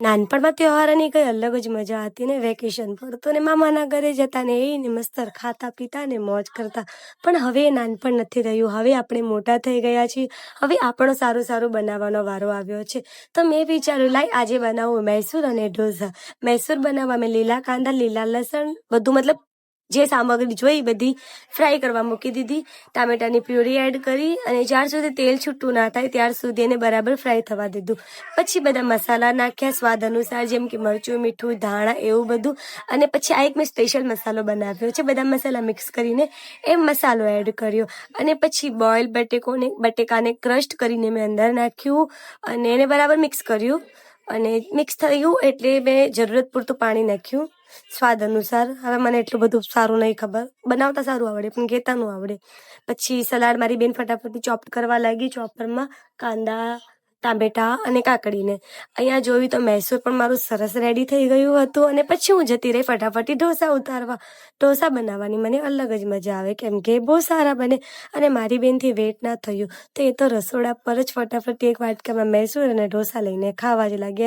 નાનપણમાં તહેવારોની કંઈ અલગ જ મજા હતી ને વેકેશન પડતું ને મામાના ઘરે જતા ને એને મસ્ત ખાતા પીતા ને મોજ કરતા. પણ હવે એ નાનપણ નથી રહ્યું. હવે આપણે મોટા થઈ ગયા છીએ. હવે આપણો સારું સારું બનાવવાનો વારો આવ્યો છે. તો મેં વિચાર્યું લાઈ આજે બનાવું મૈસૂર અને ઢોસા. મૈસૂર બનાવવા મેં લીલા કાંદા, લીલા લસણ બધું મતલબ જે સામગ્રી જોઈ બધી ફ્રાય કરવા મૂકી દીધી. ટામેટાની પ્યુરી એડ કરી અને જ્યાર સુધી તેલ છૂટું ના થાય ત્યાર સુધી એને બરાબર ફ્રાય થવા દીધું. પછી બધા મસાલા નાખ્યા સ્વાદ અનુસાર, જેમ કે મરચું, મીઠું, ધાણા એવું બધું. અને પછી આ એક મેં સ્પેશિયલ મસાલો બનાવ્યો છે. બધા મસાલા મિક્સ કરીને એ મસાલો એડ કર્યો અને પછી બોઇલ બટેકાને ક્રશ કરીને મેં અંદર નાખ્યું અને એને બરાબર મિક્સ કર્યું. અને મિક્સ થયું એટલે મેં જરૂરત પૂરતું પાણી નાખ્યું સ્વાદ અનુસાર. હવે મને એટલું બધું સારું નહીં ખબર, બનાવતા સારું આવડે પણ કહેતા ન આવડે. પછી સલાડ મારી બેન ફટાફટ ચોપ કરવા લાગી ચોપરમાં કાંદા, ટામેટા અને કાકડીને. અહીંયા જોયું તો મૈસૂર પણ મારું સરસ રેડી થઈ ગયું હતું અને પછી હું જતી રહી ફટાફટી ઢોસા ઉતારવા. ઢોસા બનાવવાની મને અલગ જ મજા આવે કેમ કે બહુ સારા બને અને મારી બેનથી વેટ ના થયું તો એ તો રસોડા પર જ ફટાફટ એક વાટકામાં મૈસૂર અને ઢોસા લઈને ખાવા જ લાગ્યા.